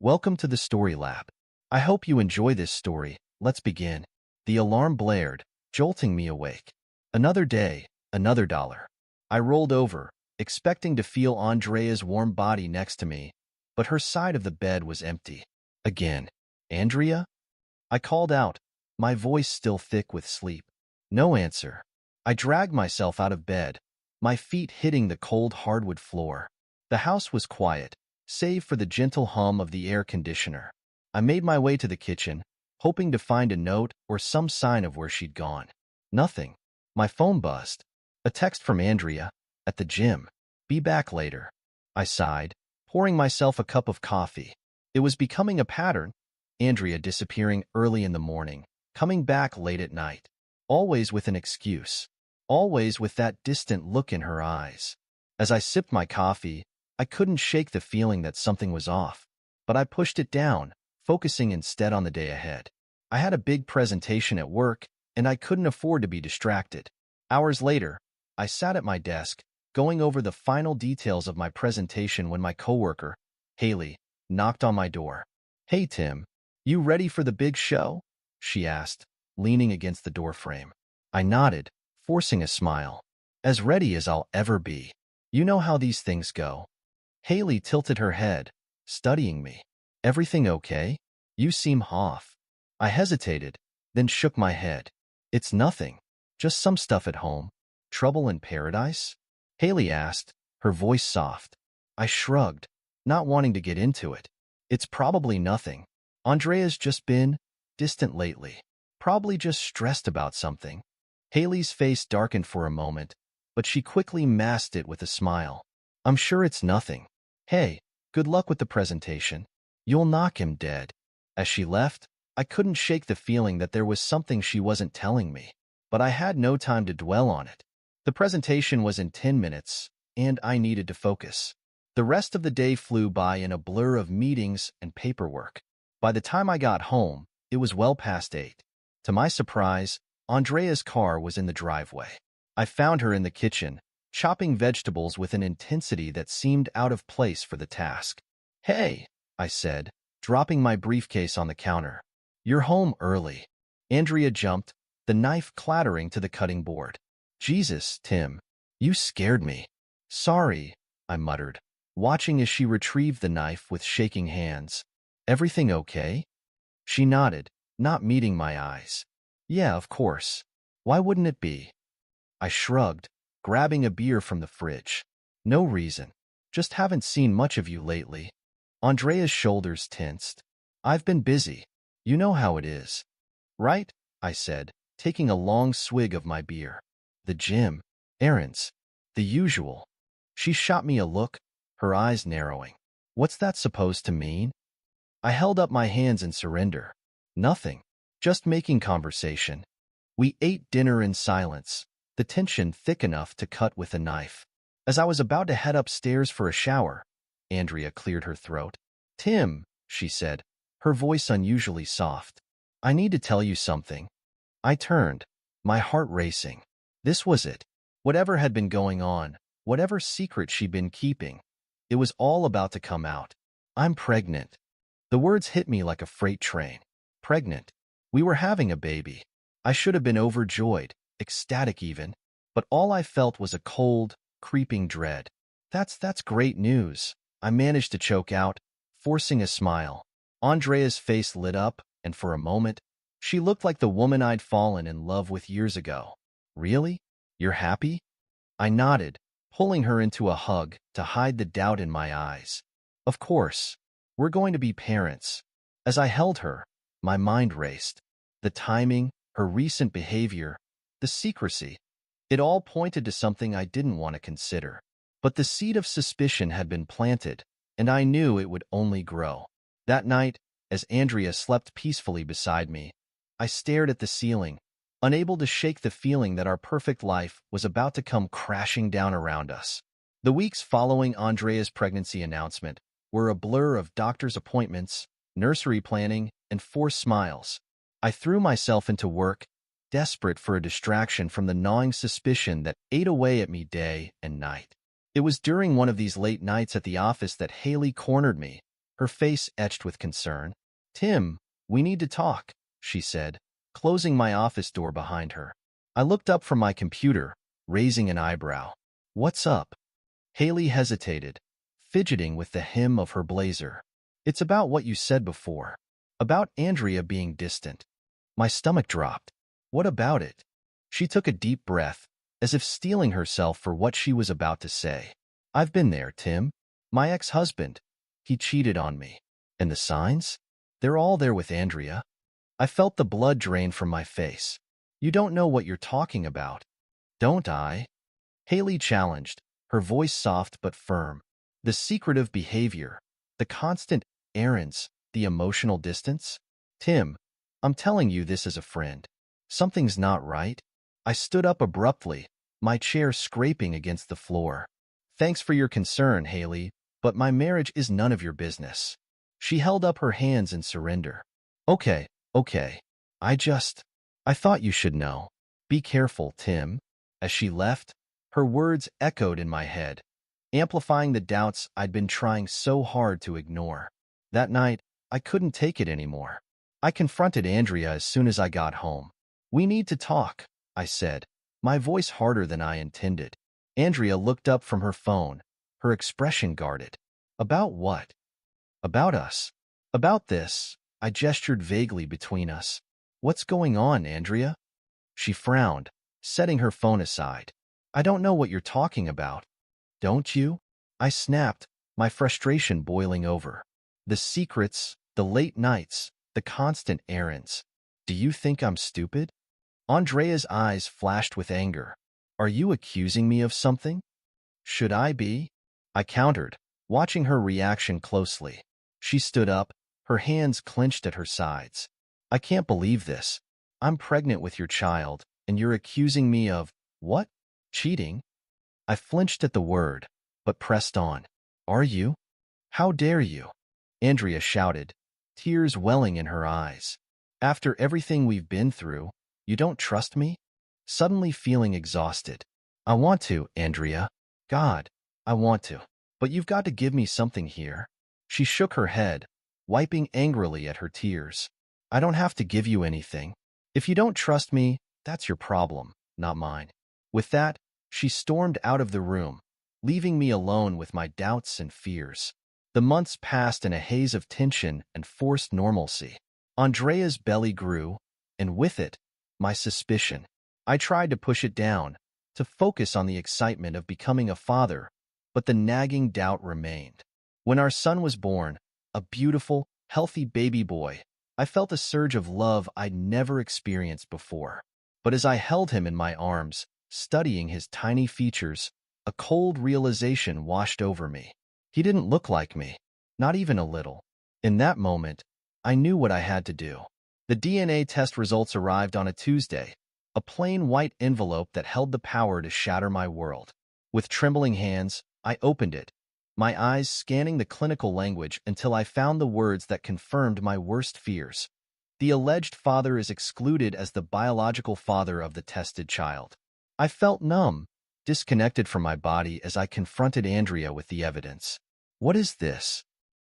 Welcome to the Story Lab. I hope you enjoy this story. Let's begin. The alarm blared, jolting me awake. Another day, another dollar. I rolled over, expecting to feel Andrea's warm body next to me, but her side of the bed was empty. Again. Andrea? I called out, my voice still thick with sleep. No answer. I dragged myself out of bed, my feet hitting the cold hardwood floor. The house was quiet, save for the gentle hum of the air conditioner. I made my way to the kitchen, hoping to find a note or some sign of where she'd gone. Nothing. My phone buzzed. A text from Andrea, at the gym. Be back later. I sighed, pouring myself a cup of coffee. It was becoming a pattern. Andrea disappearing early in the morning, coming back late at night. Always with an excuse. Always with that distant look in her eyes. As I sipped my coffee, I couldn't shake the feeling that something was off. But I pushed it down, focusing instead on the day ahead. I had a big presentation at work, and I couldn't afford to be distracted. Hours later, I sat at my desk, going over the final details of my presentation when my coworker, Haley, knocked on my door. Hey, Tim, you ready for the big show? She asked, leaning against the doorframe. I nodded, forcing a smile. As ready as I'll ever be. You know how these things go. Haley tilted her head, studying me. Everything okay? You seem off. I hesitated, then shook my head. It's nothing. Just some stuff at home. Trouble in paradise? Haley asked, her voice soft. I shrugged, not wanting to get into it. It's probably nothing. Andrea's just been distant lately. Probably just stressed about something. Haley's face darkened for a moment, but she quickly masked it with a smile. I'm sure it's nothing. Hey, good luck with the presentation. You'll knock him dead. As she left, I couldn't shake the feeling that there was something she wasn't telling me, but I had no time to dwell on it. The presentation was in 10 minutes, and I needed to focus. The rest of the day flew by in a blur of meetings and paperwork. By the time I got home, it was well past 8. To my surprise, Andrea's car was in the driveway. I found her in the kitchen, chopping vegetables with an intensity that seemed out of place for the task. Hey, I said, dropping my briefcase on the counter. You're home early. Andrea jumped, the knife clattering to the cutting board. Jesus, Tim, you scared me. Sorry, I muttered, watching as she retrieved the knife with shaking hands. Everything okay? She nodded, not meeting my eyes. Yeah, of course. Why wouldn't it be? I shrugged, grabbing a beer from the fridge. No reason. Just haven't seen much of you lately. Andrea's shoulders tensed. I've been busy. You know how it is. Right? I said, taking a long swig of my beer. The gym, errands, the usual. She shot me a look, her eyes narrowing. What's that supposed to mean? I held up my hands in surrender. Nothing. Just making conversation. We ate dinner in silence, the tension thick enough to cut with a knife. As I was about to head upstairs for a shower, Andrea cleared her throat. Tim, she said, her voice unusually soft. I need to tell you something. I turned, my heart racing. This was it. Whatever had been going on, whatever secret she'd been keeping, it was all about to come out. I'm pregnant. The words hit me like a freight train. Pregnant. We were having a baby. I should have been overjoyed, ecstatic even, but all I felt was a cold, creeping dread. That's great news. I managed to choke out, forcing a smile. Andrea's face lit up, and for a moment, she looked like the woman I'd fallen in love with years ago. Really? You're happy? I nodded, pulling her into a hug to hide the doubt in my eyes. Of course. We're going to be parents. As I held her, my mind raced. The timing, her recent behavior, the secrecy. It all pointed to something I didn't want to consider. But the seed of suspicion had been planted, and I knew it would only grow. That night, as Andrea slept peacefully beside me, I stared at the ceiling, unable to shake the feeling that our perfect life was about to come crashing down around us. The weeks following Andrea's pregnancy announcement were a blur of doctor's appointments, nursery planning, and forced smiles. I threw myself into work, desperate for a distraction from the gnawing suspicion that ate away at me day and night. It was during one of these late nights at the office that Haley cornered me, her face etched with concern. Tim, we need to talk, she said, closing my office door behind her. I looked up from my computer, raising an eyebrow. What's up? Haley hesitated, fidgeting with the hem of her blazer. It's about what you said before. About Andrea being distant. My stomach dropped. What about it? She took a deep breath, as if steeling herself for what she was about to say. I've been there, Tim. My ex-husband. He cheated on me. And the signs? They're all there with Andrea. I felt the blood drain from my face. You don't know what you're talking about. Don't I? Haley challenged, her voice soft but firm. The secretive behavior, the constant errands, the emotional distance? Tim, I'm telling you this as a friend. Something's not right. I stood up abruptly, my chair scraping against the floor. Thanks for your concern, Haley, but my marriage is none of your business. She held up her hands in surrender. Okay. I thought you should know. Be careful, Tim. As she left, her words echoed in my head, amplifying the doubts I'd been trying so hard to ignore. That night, I couldn't take it anymore. I confronted Andrea as soon as I got home. We need to talk, I said, my voice harder than I intended. Andrea looked up from her phone, her expression guarded. About what? About us. About this. I gestured vaguely between us. What's going on, Andrea? She frowned, setting her phone aside. I don't know what you're talking about. Don't you? I snapped, my frustration boiling over. The secrets, the late nights, the constant errands. Do you think I'm stupid? Andrea's eyes flashed with anger. Are you accusing me of something? Should I be? I countered, watching her reaction closely. She stood up, her hands clenched at her sides. I can't believe this. I'm pregnant with your child, and you're accusing me of, what? Cheating? I flinched at the word, but pressed on. Are you? How dare you? Andrea shouted, tears welling in her eyes. After everything we've been through, you don't trust me? Suddenly feeling exhausted. I want to, Andrea. God, I want to. But you've got to give me something here. She shook her head, wiping angrily at her tears. I don't have to give you anything. If you don't trust me, that's your problem, not mine. With that, she stormed out of the room, leaving me alone with my doubts and fears. The months passed in a haze of tension and forced normalcy. Andrea's belly grew, and with it, my suspicion. I tried to push it down, to focus on the excitement of becoming a father, but the nagging doubt remained. When our son was born, a beautiful, healthy baby boy, I felt a surge of love I'd never experienced before. But as I held him in my arms, studying his tiny features, a cold realization washed over me. He didn't look like me, not even a little. In that moment, I knew what I had to do. The DNA test results arrived on a Tuesday, a plain white envelope that held the power to shatter my world. With trembling hands, I opened it, my eyes scanning the clinical language until I found the words that confirmed my worst fears. The alleged father is excluded as the biological father of the tested child. I felt numb, disconnected from my body as I confronted Andrea with the evidence. What is this?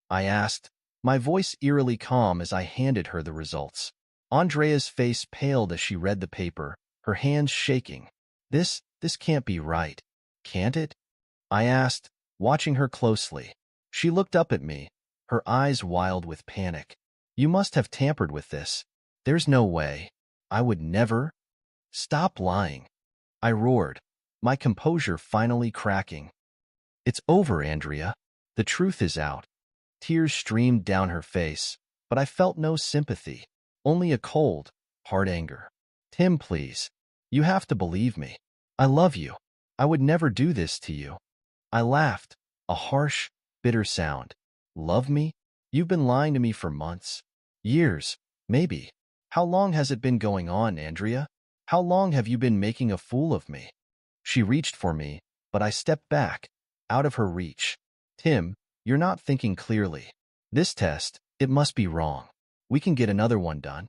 I asked, my voice eerily calm as I handed her the results. Andrea's face paled as she read the paper, her hands shaking. This can't be right, can't it? I asked, watching her closely. She looked up at me, her eyes wild with panic. You must have tampered with this. There's no way. I would never. Stop lying. I roared, my composure finally cracking. It's over, Andrea. The truth is out. Tears streamed down her face, but I felt no sympathy, only a cold, hard anger. Tim, please. You have to believe me. I love you. I would never do this to you. I laughed, a harsh, bitter sound. Love me? You've been lying to me for months. Years, maybe. How long has it been going on, Andrea? How long have you been making a fool of me? She reached for me, but I stepped back, out of her reach. Tim, you're not thinking clearly. This test, it must be wrong. We can get another one done.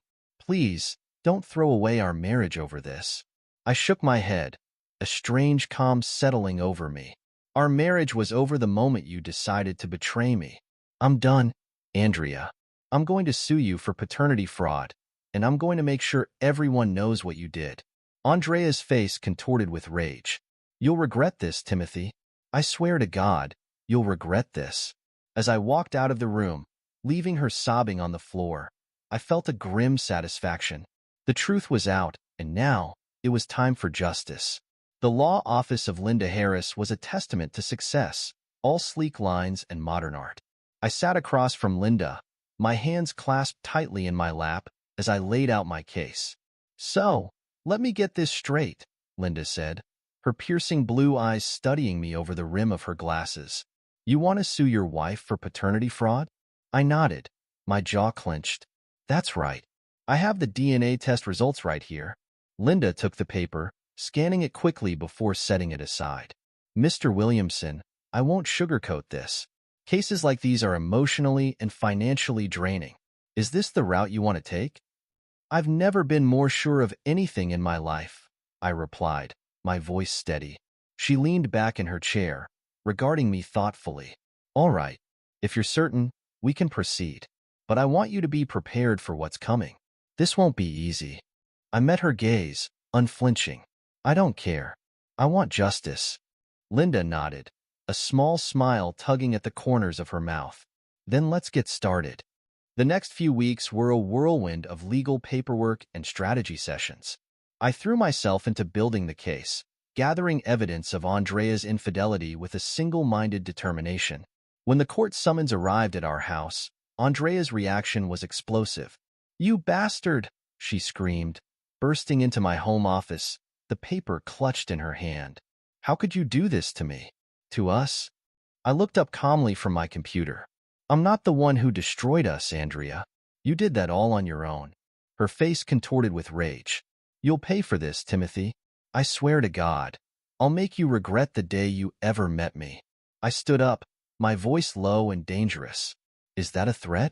Please, don't throw away our marriage over this. I shook my head, a strange calm settling over me. Our marriage was over the moment you decided to betray me. I'm done. Andrea, I'm going to sue you for paternity fraud, and I'm going to make sure everyone knows what you did. Andrea's face contorted with rage. You'll regret this, Timothy. I swear to God, you'll regret this. As I walked out of the room, leaving her sobbing on the floor, I felt a grim satisfaction. The truth was out, and now it was time for justice. The law office of Linda Harris was a testament to success, all sleek lines and modern art. I sat across from Linda, my hands clasped tightly in my lap as I laid out my case. So, let me get this straight, Linda said, her piercing blue eyes studying me over the rim of her glasses. You want to sue your wife for paternity fraud? I nodded, my jaw clenched. That's right. I have the DNA test results right here. Linda took the paper, scanning it quickly before setting it aside. Mr. Williamson, I won't sugarcoat this. Cases like these are emotionally and financially draining. Is this the route you want to take? I've never been more sure of anything in my life, I replied, my voice steady. She leaned back in her chair, regarding me thoughtfully. All right, if you're certain, we can proceed. But I want you to be prepared for what's coming. This won't be easy. I met her gaze, unflinching. I don't care. I want justice. Linda nodded, a small smile tugging at the corners of her mouth. Then let's get started. The next few weeks were a whirlwind of legal paperwork and strategy sessions. I threw myself into building the case, gathering evidence of Andrea's infidelity with a single-minded determination. When the court summons arrived at our house, Andrea's reaction was explosive. You bastard, she screamed, bursting into my home office, the paper clutched in her hand. How could you do this to me? To us? I looked up calmly from my computer. I'm not the one who destroyed us, Andrea. You did that all on your own. Her face contorted with rage. You'll pay for this, Timothy. I swear to God. I'll make you regret the day you ever met me. I stood up, my voice low and dangerous. Is that a threat?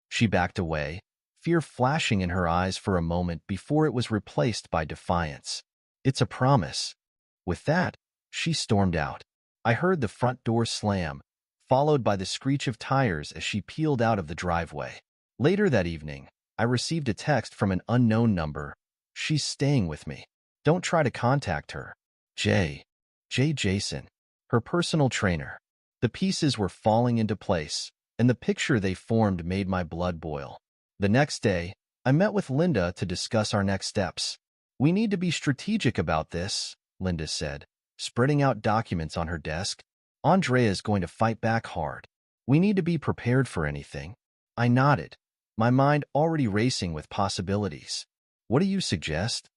She backed away, fear flashing in her eyes for a moment before it was replaced by defiance. It's a promise. With that, she stormed out. I heard the front door slam, followed by the screech of tires as she peeled out of the driveway. Later that evening, I received a text from an unknown number. She's staying with me. Don't try to contact her. J. Jason, her personal trainer. The pieces were falling into place, and the picture they formed made my blood boil. The next day, I met with Linda to discuss our next steps. We need to be strategic about this, Linda said, spreading out documents on her desk. Andrea is going to fight back hard. We need to be prepared for anything. I nodded, my mind already racing with possibilities. What do you suggest?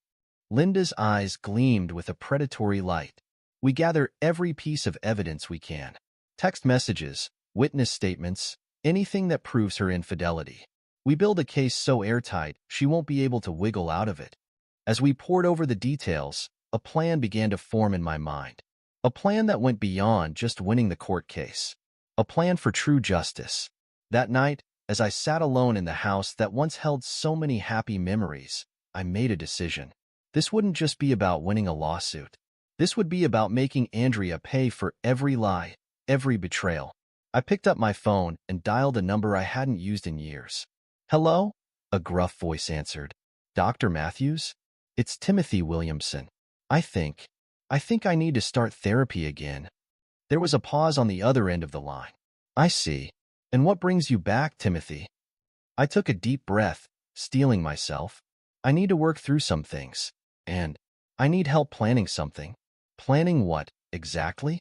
Linda's eyes gleamed with a predatory light. We gather every piece of evidence we can. Text messages, witness statements, anything that proves her infidelity. We build a case so airtight she won't be able to wiggle out of it. As we pored over the details, a plan began to form in my mind. A plan that went beyond just winning the court case. A plan for true justice. That night, as I sat alone in the house that once held so many happy memories, I made a decision. This wouldn't just be about winning a lawsuit. This would be about making Andrea pay for every lie, every betrayal. I picked up my phone and dialed a number I hadn't used in years. Hello? A gruff voice answered. Dr. Matthews? It's Timothy Williamson. I think I need to start therapy again. There was a pause on the other end of the line. I see. And what brings you back, Timothy? I took a deep breath, steeling myself. I need to work through some things. And I need help planning something. Planning what, exactly?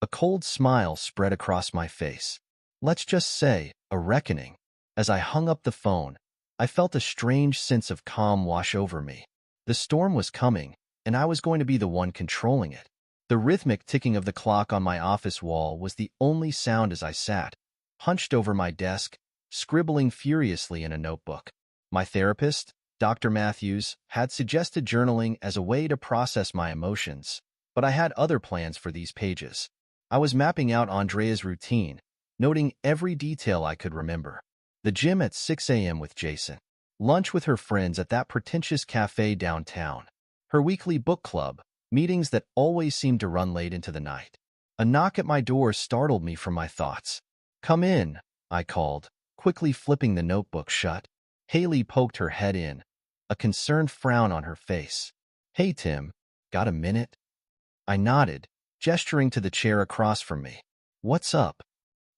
A cold smile spread across my face. Let's just say, a reckoning. As I hung up the phone, I felt a strange sense of calm wash over me. The storm was coming, and I was going to be the one controlling it. The rhythmic ticking of the clock on my office wall was the only sound as I sat, hunched over my desk, scribbling furiously in a notebook. My therapist, Dr. Matthews, had suggested journaling as a way to process my emotions, but I had other plans for these pages. I was mapping out Andrea's routine, noting every detail I could remember. The gym at 6 a.m. with Jason. Lunch with her friends at that pretentious cafe downtown. Her weekly book club, meetings that always seemed to run late into the night. A knock at my door startled me from my thoughts. Come in, I called, quickly flipping the notebook shut. Haley poked her head in, a concerned frown on her face. "Hey, Tim, got a minute?" I nodded, gesturing to the chair across from me. "What's up?"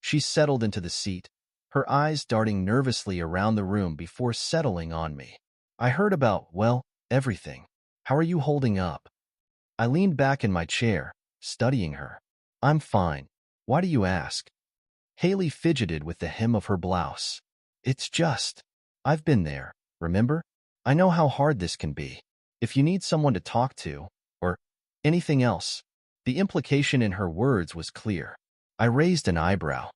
She settled into the seat, her eyes darting nervously around the room before settling on me. "I heard about, well, everything. How are you holding up?" I leaned back in my chair, studying her. "I'm fine. Why do you ask?" Haley fidgeted with the hem of her blouse. "It's just, I've been there, remember? I know how hard this can be. If you need someone to talk to, or anything else." The implication in her words was clear. I raised an eyebrow.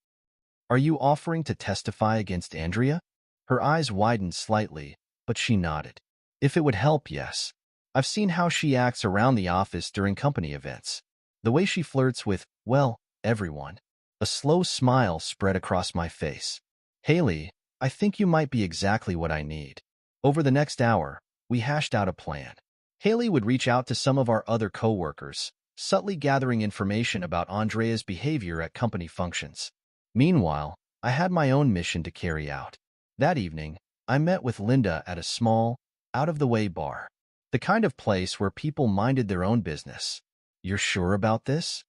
"Are you offering to testify against Andrea?" Her eyes widened slightly, but she nodded. "If it would help, yes. I've seen how she acts around the office during company events. The way she flirts with, well, everyone." A slow smile spread across my face. "Haley, I think you might be exactly what I need." Over the next hour, we hashed out a plan. Haley would reach out to some of our other coworkers, subtly gathering information about Andrea's behavior at company functions. Meanwhile, I had my own mission to carry out. That evening, I met with Linda at a small, out-of-the-way bar. The kind of place where people minded their own business. "You're sure about this?"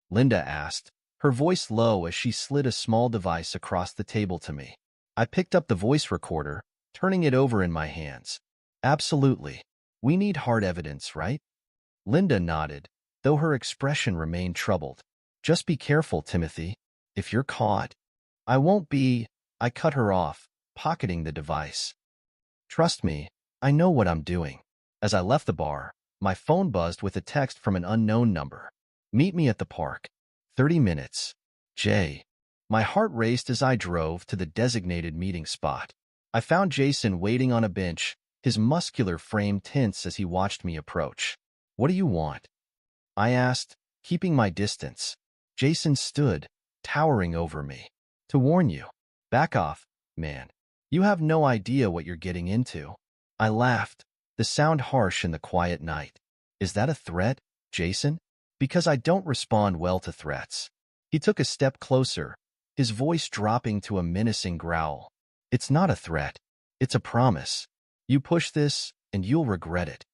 Linda asked, her voice low as she slid a small device across the table to me. I picked up the voice recorder, turning it over in my hands. "Absolutely. We need hard evidence, right?" Linda nodded, though her expression remained troubled. "Just be careful, Timothy. If you're caught—" "I won't be," I cut her off, pocketing the device. "Trust me, I know what I'm doing." As I left the bar, my phone buzzed with a text from an unknown number. "Meet me at the park. 30 minutes. Jay." My heart raced as I drove to the designated meeting spot. I found Jason waiting on a bench, his muscular frame tense as he watched me approach. "What do you want?" I asked, keeping my distance. Jason stood, towering over me. "To warn you. Back off, man. You have no idea what you're getting into." I laughed, the sound harsh in the quiet night. "Is that a threat, Jason?" "Because I don't respond well to threats." He took a step closer, his voice dropping to a menacing growl. "It's not a threat. It's a promise. You push this, and you'll regret it."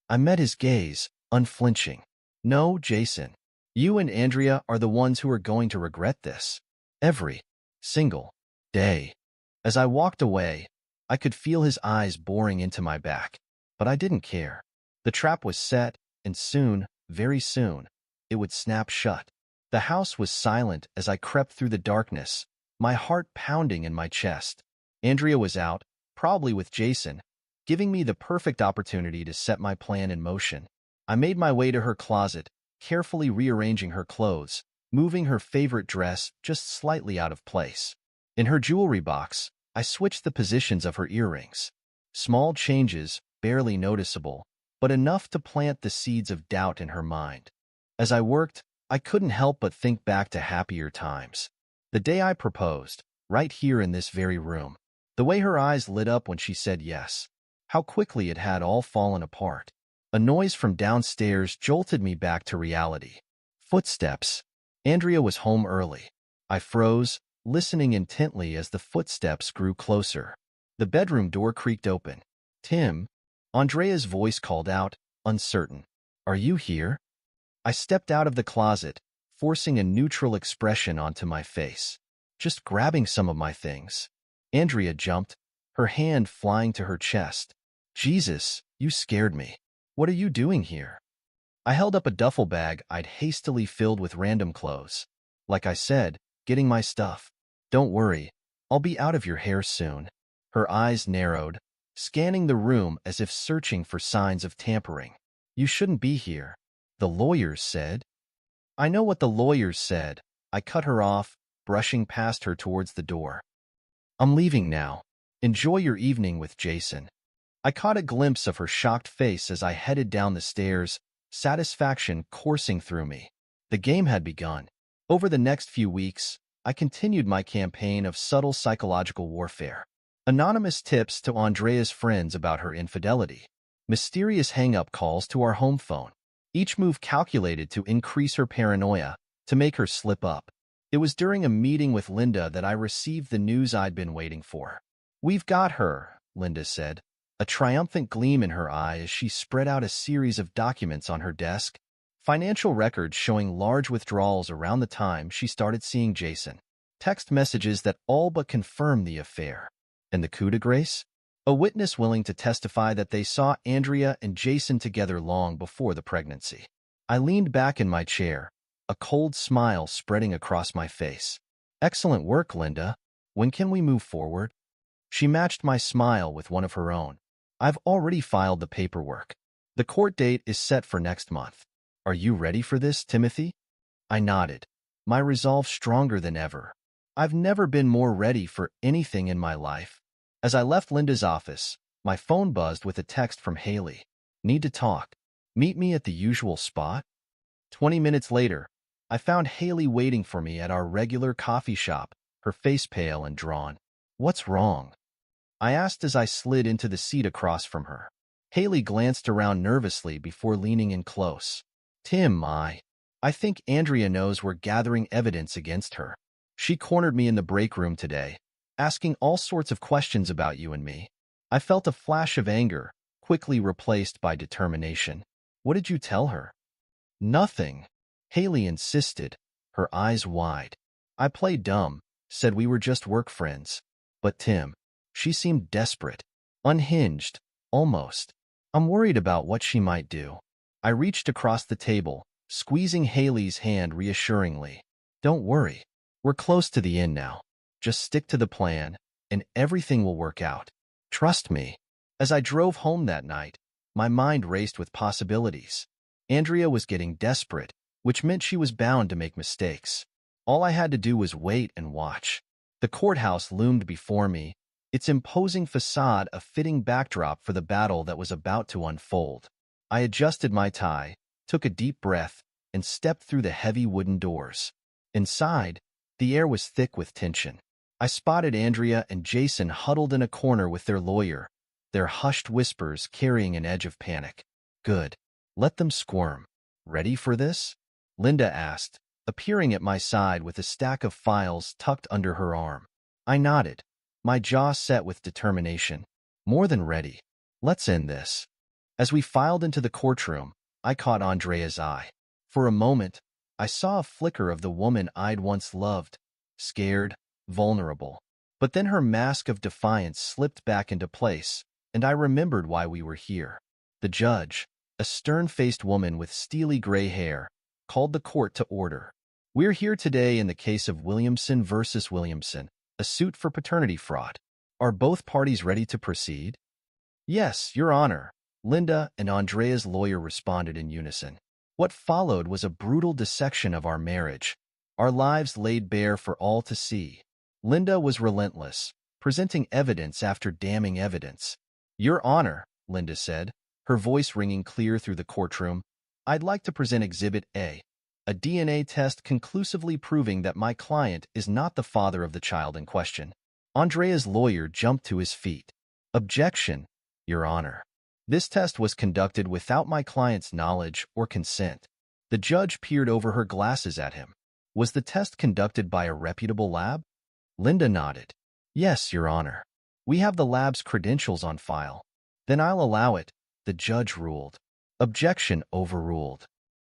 I met his gaze, unflinching. "No, Jason. You and Andrea are the ones who are going to regret this. Every single day." As I walked away, I could feel his eyes boring into my back, but I didn't care. The trap was set, and soon, very soon, it would snap shut. The house was silent as I crept through the darkness, my heart pounding in my chest. Andrea was out, probably with Jason, giving me the perfect opportunity to set my plan in motion. I made my way to her closet, carefully rearranging her clothes, moving her favorite dress just slightly out of place. In her jewelry box, I switched the positions of her earrings. Small changes, barely noticeable, but enough to plant the seeds of doubt in her mind. As I worked, I couldn't help but think back to happier times. The day I proposed, right here in this very room. The way her eyes lit up when she said yes. How quickly it had all fallen apart. A noise from downstairs jolted me back to reality. Footsteps. Andrea was home early. I froze, listening intently as the footsteps grew closer. The bedroom door creaked open. "Tim," Andrea's voice called out, uncertain. "Are you here?" I stepped out of the closet, forcing a neutral expression onto my face. "Just grabbing some of my things." Andrea jumped, her hand flying to her chest. "Jesus, you scared me. What are you doing here?" I held up a duffel bag I'd hastily filled with random clothes. "Like I said, getting my stuff. Don't worry, I'll be out of your hair soon." Her eyes narrowed, scanning the room as if searching for signs of tampering. "You shouldn't be here. The lawyers said." "I know what the lawyers said." I cut her off, brushing past her towards the door. "I'm leaving now. Enjoy your evening with Jason." I caught a glimpse of her shocked face as I headed down the stairs, satisfaction coursing through me. The game had begun. Over the next few weeks, I continued my campaign of subtle psychological warfare. Anonymous tips to Andrea's friends about her infidelity. Mysterious hang-up calls to our home phone. Each move calculated to increase her paranoia, to make her slip up. It was during a meeting with Linda that I received the news I'd been waiting for. "We've got her," Linda said, a triumphant gleam in her eye as she spread out a series of documents on her desk, financial records showing large withdrawals around the time she started seeing Jason, text messages that all but confirmed the affair. And the coup de grace? A witness willing to testify that they saw Andrea and Jason together long before the pregnancy. I leaned back in my chair, a cold smile spreading across my face. "Excellent work, Linda. When can we move forward?" She matched my smile with one of her own. "I've already filed the paperwork. The court date is set for next month. Are you ready for this, Timothy?" I nodded, my resolve stronger than ever. I've never been more ready for anything in my life. As I left Linda's office, my phone buzzed with a text from Haley. "Need to talk. Meet me at the usual spot?" 20 minutes later, I found Haley waiting for me at our regular coffee shop, her face pale and drawn. "What's wrong?" I asked as I slid into the seat across from her. Haley glanced around nervously before leaning in close. "Tim, I think Andrea knows we're gathering evidence against her. She cornered me in the break room today, asking all sorts of questions about you and me." I felt a flash of anger, quickly replaced by determination. "What did you tell her?" "Nothing," Haley insisted, her eyes wide. "I played dumb, said we were just work friends. But Tim," she seemed desperate, unhinged, almost. "I'm worried about what she might do." I reached across the table, squeezing Haley's hand reassuringly. "Don't worry. We're close to the end now. Just stick to the plan, and everything will work out. Trust me." As I drove home that night, my mind raced with possibilities. Andrea was getting desperate, which meant she was bound to make mistakes. All I had to do was wait and watch. The courthouse loomed before me, its imposing facade a fitting backdrop for the battle that was about to unfold. I adjusted my tie, took a deep breath, and stepped through the heavy wooden doors. Inside, the air was thick with tension. I spotted Andrea and Jason huddled in a corner with their lawyer, their hushed whispers carrying an edge of panic. "Good. Let them squirm." "Ready for this?" Linda asked, appearing at my side with a stack of files tucked under her arm. I nodded, my jaw set with determination. "More than ready. Let's end this." As we filed into the courtroom, I caught Andrea's eye. For a moment, I saw a flicker of the woman I'd once loved, scared, vulnerable. But then her mask of defiance slipped back into place, and I remembered why we were here. The judge, a stern-faced woman with steely gray hair, called the court to order. "We're here today in the case of Williamson versus Williamson, a suit for paternity fraud. Are both parties ready to proceed?" "Yes, Your Honor," Linda and Andrea's lawyer responded in unison. What followed was a brutal dissection of our marriage, our lives laid bare for all to see. Linda was relentless, presenting evidence after damning evidence. "Your Honor," Linda said, her voice ringing clear through the courtroom, "I'd like to present Exhibit A, a DNA test conclusively proving that my client is not the father of the child in question." Andrea's lawyer jumped to his feet. "Objection, Your Honor. This test was conducted without my client's knowledge or consent." The judge peered over her glasses at him. "Was the test conducted by a reputable lab?" Linda nodded. "Yes, Your Honor. We have the lab's credentials on file." "Then I'll allow it," the judge ruled. Objection overruled.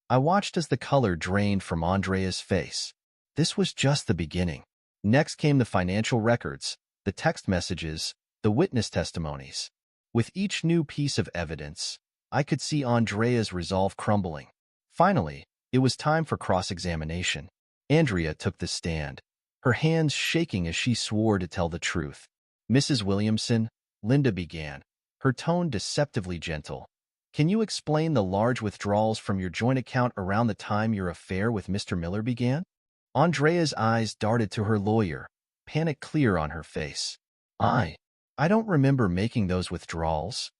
I watched as the color drained from Andrea's face. This was just the beginning. Next came the financial records, the text messages, the witness testimonies. With each new piece of evidence, I could see Andrea's resolve crumbling. Finally, it was time for cross-examination. Andrea took the stand, her hands shaking as she swore to tell the truth. "Mrs. Williamson," Linda began, her tone deceptively gentle, "can you explain the large withdrawals from your joint account around the time your affair with Mr. Miller began?" Andrea's eyes darted to her lawyer, panic clear on her face. I don't remember making those withdrawals."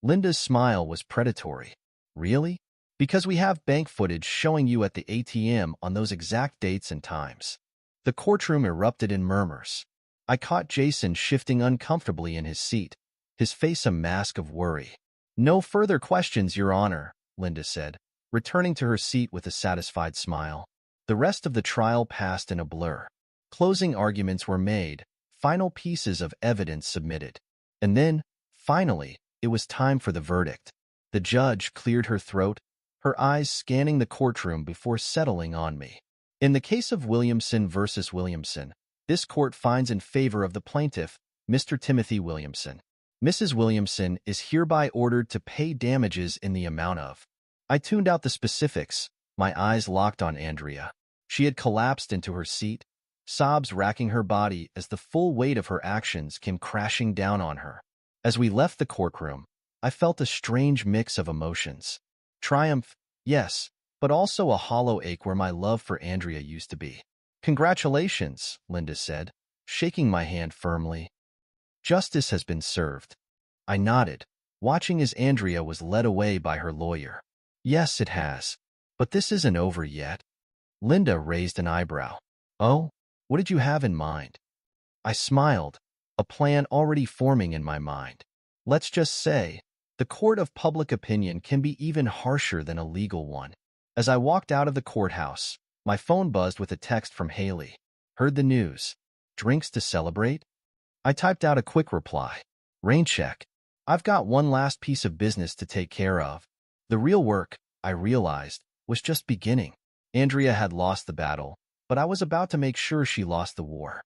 Linda's smile was predatory. "Really? Because we have bank footage showing you at the ATM on those exact dates and times." The courtroom erupted in murmurs. I caught Jason shifting uncomfortably in his seat, his face a mask of worry. "No further questions, Your Honor," Linda said, returning to her seat with a satisfied smile. The rest of the trial passed in a blur. Closing arguments were made, final pieces of evidence submitted. And then, finally, it was time for the verdict. The judge cleared her throat, her eyes scanning the courtroom before settling on me. In the case of Williamson versus Williamson, this court finds in favor of the plaintiff, Mr. Timothy Williamson. Mrs. Williamson is hereby ordered to pay damages in the amount of. I tuned out the specifics, my eyes locked on Andrea. She had collapsed into her seat, sobs racking her body as the full weight of her actions came crashing down on her. As we left the courtroom, I felt a strange mix of emotions. Triumph, yes, but also a hollow ache where my love for Andrea used to be. Congratulations, Linda said, shaking my hand firmly. Justice has been served. I nodded, watching as Andrea was led away by her lawyer. Yes, it has. But this isn't over yet. Linda raised an eyebrow. Oh, what did you have in mind? I smiled, a plan already forming in my mind. Let's just say, the court of public opinion can be even harsher than a legal one. As I walked out of the courthouse, my phone buzzed with a text from Haley. Heard the news. Drinks to celebrate? I typed out a quick reply. Rain check. I've got one last piece of business to take care of. The real work, I realized, was just beginning. Andrea had lost the battle, but I was about to make sure she lost the war.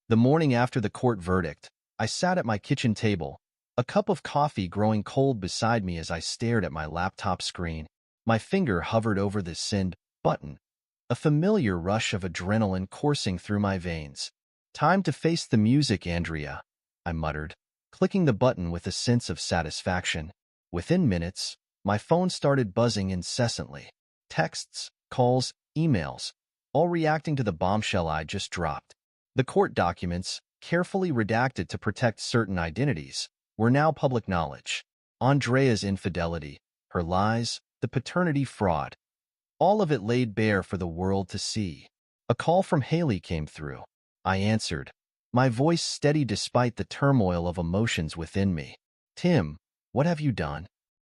The morning after the court verdict, I sat at my kitchen table, a cup of coffee growing cold beside me as I stared at my laptop screen. My finger hovered over the send button, a familiar rush of adrenaline coursing through my veins. Time to face the music, Andrea, I muttered, clicking the button with a sense of satisfaction. Within minutes, my phone started buzzing incessantly. Texts, calls, emails, all reacting to the bombshell I just dropped. The court documents, carefully redacted to protect certain identities, were now public knowledge. Andrea's infidelity, her lies, the paternity fraud. All of it laid bare for the world to see. A call from Haley came through. I answered, my voice steady despite the turmoil of emotions within me. Tim, what have you done?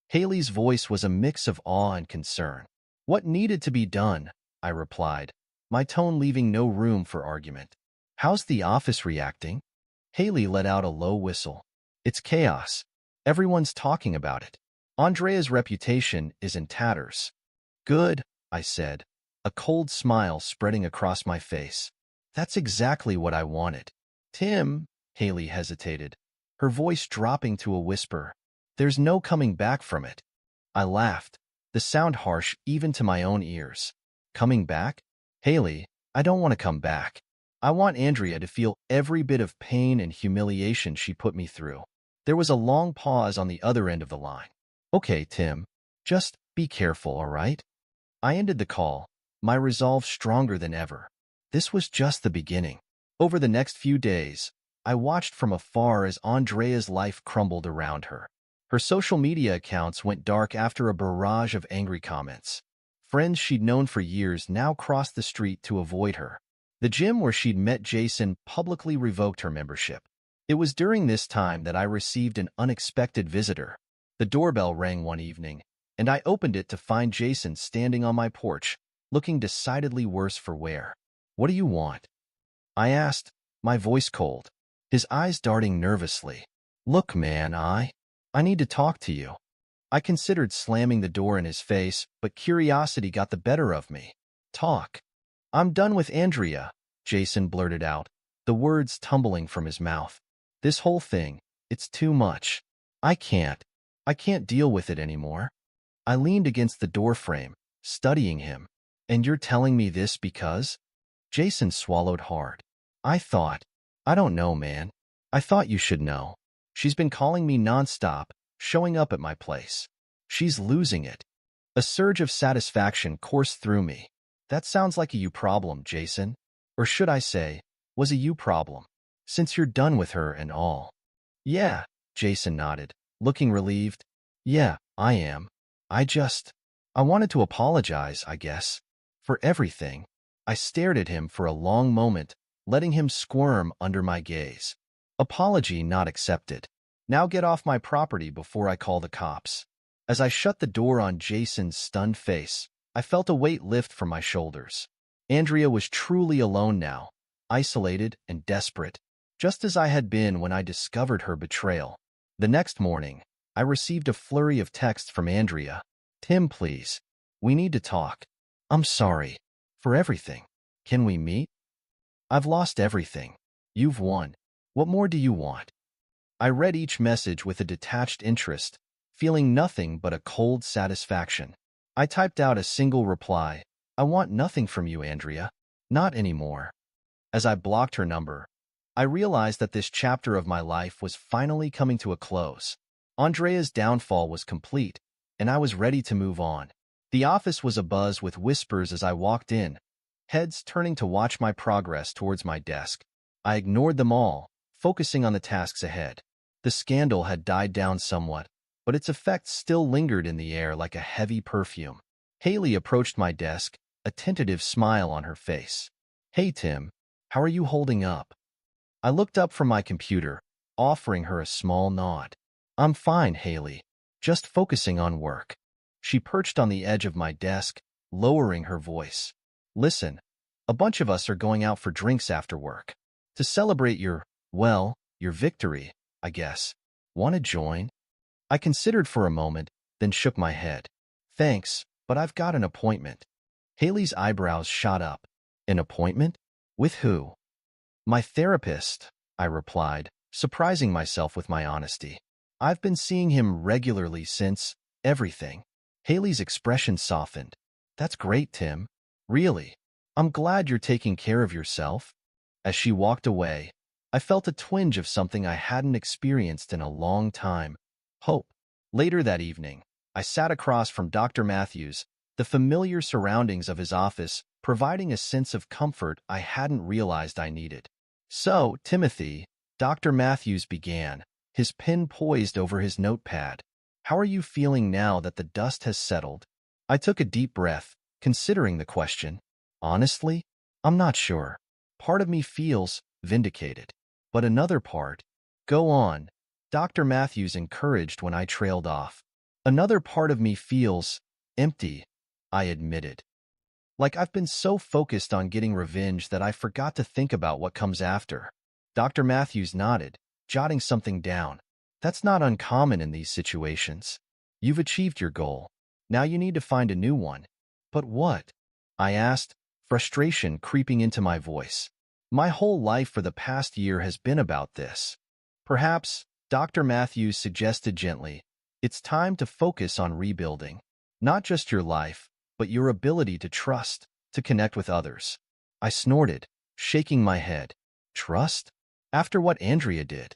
Haley's voice was a mix of awe and concern. What needed to be done? I replied, my tone leaving no room for argument. How's the office reacting? Haley let out a low whistle. It's chaos. Everyone's talking about it. Andrea's reputation is in tatters. Good, I said, a cold smile spreading across my face. That's exactly what I wanted. Tim, Haley hesitated, her voice dropping to a whisper. There's no coming back from it. I laughed, the sound harsh even to my own ears. Coming back? Haley, I don't want to come back. I want Andrea to feel every bit of pain and humiliation she put me through. There was a long pause on the other end of the line. Okay, Tim, just be careful, all right? I ended the call, my resolve stronger than ever. This was just the beginning. Over the next few days, I watched from afar as Andrea's life crumbled around her. Her social media accounts went dark after a barrage of angry comments. Friends she'd known for years now crossed the street to avoid her. The gym where she'd met Jason publicly revoked her membership. It was during this time that I received an unexpected visitor. The doorbell rang one evening, and I opened it to find Jason standing on my porch, looking decidedly worse for wear. What do you want? I asked, my voice cold, his eyes darting nervously. Look, man, I need to talk to you. I considered slamming the door in his face, but curiosity got the better of me. Talk. I'm done with Andrea, Jason blurted out, the words tumbling from his mouth. This whole thing, it's too much. I can't deal with it anymore. I leaned against the doorframe, studying him. And you're telling me this because? Jason swallowed hard. I don't know, man. I thought you should know. She's been calling me nonstop, showing up at my place. She's losing it. A surge of satisfaction coursed through me. That sounds like a you problem, Jason. Or should I say, was a you problem, since you're done with her and all. Yeah, Jason nodded, looking relieved. Yeah, I am. I wanted to apologize, I guess, for everything. I stared at him for a long moment, letting him squirm under my gaze. Apology not accepted. Now get off my property before I call the cops. As I shut the door on Jason's stunned face, I felt a weight lift from my shoulders. Andrea was truly alone now, isolated and desperate, just as I had been when I discovered her betrayal. The next morning, I received a flurry of texts from Andrea. "Tim, please. We need to talk. I'm sorry. For everything. Can we meet? I've lost everything. You've won. What more do you want?" I read each message with a detached interest, feeling nothing but a cold satisfaction. I typed out a single reply. "I want nothing from you, Andrea. Not anymore." As I blocked her number, I realized that this chapter of my life was finally coming to a close. Andrea's downfall was complete, and I was ready to move on. The office was abuzz with whispers as I walked in, heads turning to watch my progress towards my desk. I ignored them all, focusing on the tasks ahead. The scandal had died down somewhat, but its effects still lingered in the air like a heavy perfume. Haley approached my desk, a tentative smile on her face. "Hey, Tim, how are you holding up?" I looked up from my computer, offering her a small nod. "I'm fine, Haley. Just focusing on work." She perched on the edge of my desk, lowering her voice. "Listen, a bunch of us are going out for drinks after work. To celebrate your victory, I guess. Want to join?" I considered for a moment, then shook my head. "Thanks, but I've got an appointment." Haley's eyebrows shot up. "An appointment? With who?" "My therapist," I replied, surprising myself with my honesty. "I've been seeing him regularly since everything." Haley's expression softened. "That's great, Tim. Really. I'm glad you're taking care of yourself." As she walked away, I felt a twinge of something I hadn't experienced in a long time. Hope. Later that evening, I sat across from Dr. Matthews, the familiar surroundings of his office providing a sense of comfort I hadn't realized I needed. "So, Timothy," Dr. Matthews began, his pen poised over his notepad, "how are you feeling now that the dust has settled?" I took a deep breath, considering the question. Honestly, I'm not sure. Part of me feels vindicated, but another part, "Go on," Dr. Matthews encouraged when I trailed off. "Another part of me feels empty," I admitted. Like I've been so focused on getting revenge that I forgot to think about what comes after. Dr. Matthews nodded, jotting something down. "That's not uncommon in these situations. You've achieved your goal. Now you need to find a new one." "But what?" I asked, frustration creeping into my voice. "My whole life for the past year has been about this." "Perhaps," Dr. Matthews suggested gently, "it's time to focus on rebuilding. Not just your life, but your ability to trust, to connect with others." I snorted, shaking my head. "Trust? After what Andrea did?"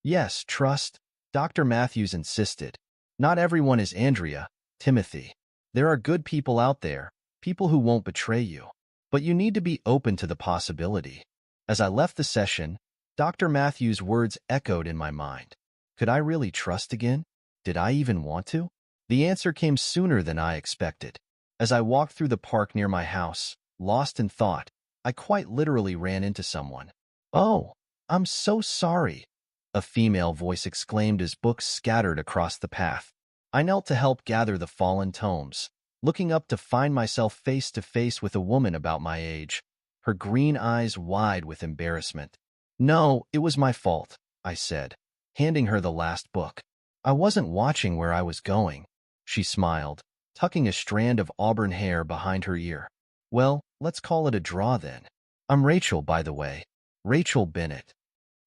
"Yes, trust," Dr. Matthews insisted. "Not everyone is Andrea, Timothy. There are good people out there, people who won't betray you. But you need to be open to the possibility." As I left the session, Dr. Matthews' words echoed in my mind. Could I really trust again? Did I even want to? The answer came sooner than I expected. As I walked through the park near my house, lost in thought, I quite literally ran into someone. "Oh, I'm so sorry," a female voice exclaimed as books scattered across the path. I knelt to help gather the fallen tomes, looking up to find myself face to face with a woman about my age, her green eyes wide with embarrassment. "No, it was my fault," I said, handing her the last book. "I wasn't watching where I was going." She smiled, tucking a strand of auburn hair behind her ear. "Well, let's call it a draw then. I'm Rachel, by the way. Rachel Bennett."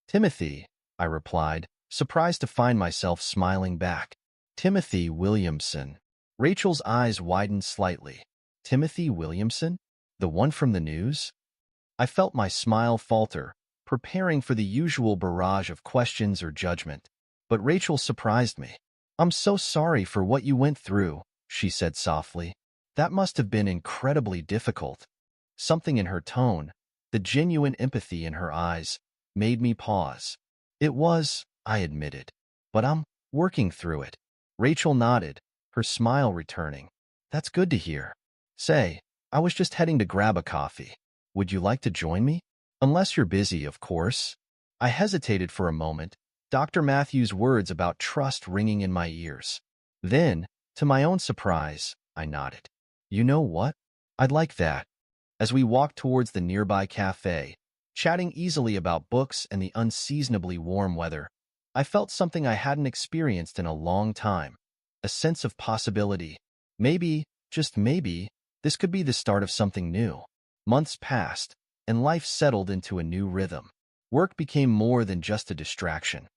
"Timothy," I replied, surprised to find myself smiling back. "Timothy Williamson." Rachel's eyes widened slightly. "Timothy Williamson? The one from the news?" I felt my smile falter, preparing for the usual barrage of questions or judgment. But Rachel surprised me. "I'm so sorry for what you went through," she said softly. "That must have been incredibly difficult." Something in her tone, the genuine empathy in her eyes, made me pause. "It was," I admitted. "But I'm working through it." Rachel nodded, her smile returning. "That's good to hear. Say, I was just heading to grab a coffee. Would you like to join me? Unless you're busy, of course." I hesitated for a moment, Dr. Matthews' words about trust ringing in my ears. Then, to my own surprise, I nodded. "You know what? I'd like that." As we walked towards the nearby cafe, chatting easily about books and the unseasonably warm weather, I felt something I hadn't experienced in a long time, a sense of possibility. Maybe, just maybe, this could be the start of something new. Months passed, and life settled into a new rhythm. Work became more than just a distraction.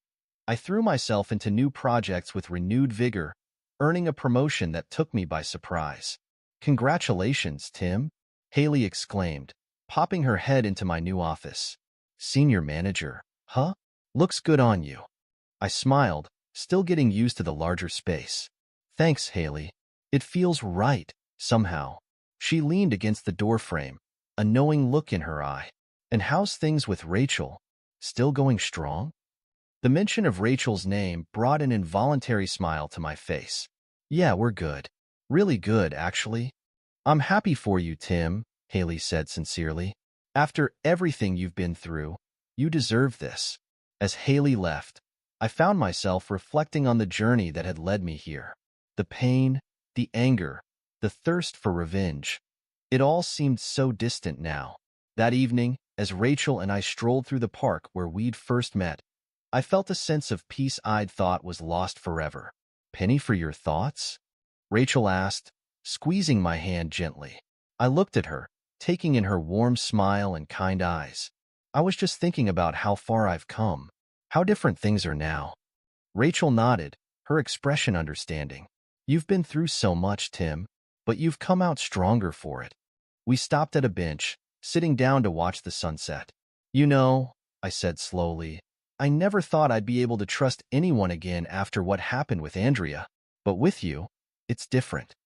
I threw myself into new projects with renewed vigor, earning a promotion that took me by surprise. "Congratulations, Tim," Haley exclaimed, popping her head into my new office. "Senior manager, huh? Looks good on you." I smiled, still getting used to the larger space. "Thanks, Haley. It feels right, somehow." She leaned against the doorframe, a knowing look in her eye. "And how's things with Rachel? Still going strong?" The mention of Rachel's name brought an involuntary smile to my face. "Yeah, we're good. Really good, actually." "I'm happy for you, Tim," Haley said sincerely. "After everything you've been through, you deserve this." As Haley left, I found myself reflecting on the journey that had led me here. The pain, the anger, the thirst for revenge. It all seemed so distant now. That evening, as Rachel and I strolled through the park where we'd first met, I felt a sense of peace I'd thought was lost forever. "Penny for your thoughts?" Rachel asked, squeezing my hand gently. I looked at her, taking in her warm smile and kind eyes. "I was just thinking about how far I've come, how different things are now." Rachel nodded, her expression understanding. "You've been through so much, Tim, but you've come out stronger for it." We stopped at a bench, sitting down to watch the sunset. "You know," I said slowly, "I never thought I'd be able to trust anyone again after what happened with Andrea. But with you, it's different."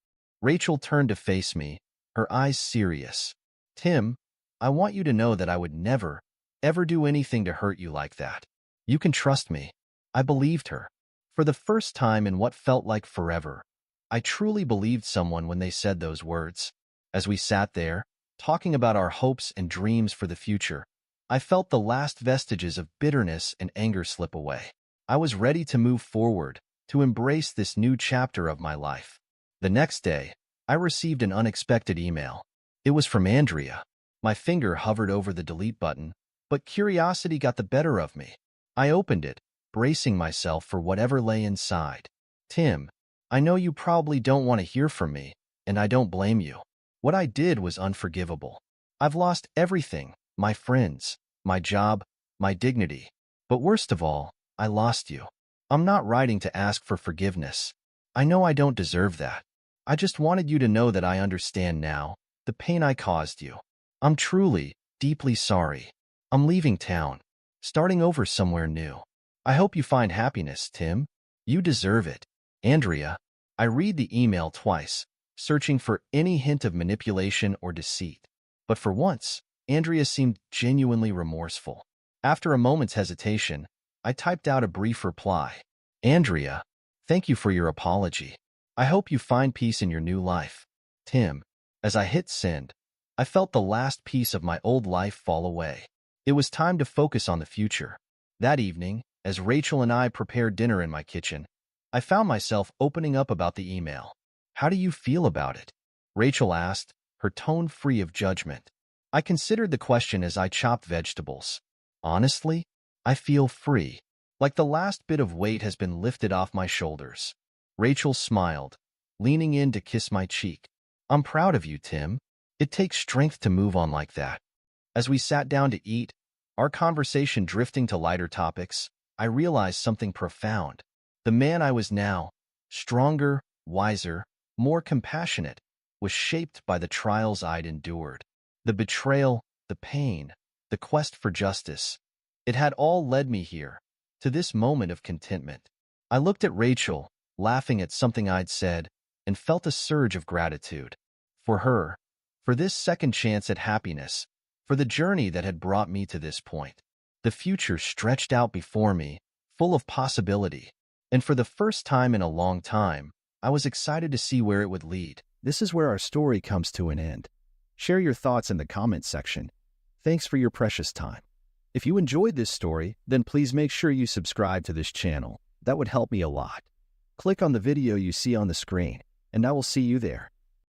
Rachel turned to face me, her eyes serious. "Tim, I want you to know that I would never, ever do anything to hurt you like that. You can trust me." I believed her. For the first time in what felt like forever, I truly believed someone when they said those words. As we sat there, talking about our hopes and dreams for the future, I felt the last vestiges of bitterness and anger slip away. I was ready to move forward, to embrace this new chapter of my life. The next day, I received an unexpected email. It was from Andrea. My finger hovered over the delete button, but curiosity got the better of me. I opened it, bracing myself for whatever lay inside. "Tim, I know you probably don't want to hear from me, and I don't blame you. What I did was unforgivable. I've lost everything, my friends, my job, my dignity. But worst of all, I lost you. I'm not writing to ask for forgiveness. I know I don't deserve that. I just wanted you to know that I understand now, the pain I caused you. I'm truly, deeply sorry. I'm leaving town, starting over somewhere new. I hope you find happiness, Tim. You deserve it. Andrea." I read the email twice, searching for any hint of manipulation or deceit. But for once, Andrea seemed genuinely remorseful. After a moment's hesitation, I typed out a brief reply. "Andrea, thank you for your apology. I hope you find peace in your new life. Tim." As I hit send, I felt the last piece of my old life fall away. It was time to focus on the future. That evening, as Rachel and I prepared dinner in my kitchen, I found myself opening up about the email. "How do you feel about it?" Rachel asked, her tone free of judgment. I considered the question as I chopped vegetables. "Honestly, I feel free, like the last bit of weight has been lifted off my shoulders." Rachel smiled, leaning in to kiss my cheek. "I'm proud of you, Tim. It takes strength to move on like that." As we sat down to eat, our conversation drifting to lighter topics, I realized something profound. The man I was now, stronger, wiser, more compassionate, was shaped by the trials I'd endured. The betrayal, the pain, the quest for justice. It had all led me here, to this moment of contentment. I looked at Rachel, laughing at something I'd said, and felt a surge of gratitude. For her, for this second chance at happiness, for the journey that had brought me to this point. The future stretched out before me, full of possibility. And for the first time in a long time, I was excited to see where it would lead. This is where our story comes to an end. Share your thoughts in the comments section. Thanks for your precious time. If you enjoyed this story, then please make sure you subscribe to this channel. That would help me a lot. Click on the video you see on the screen, and I will see you there.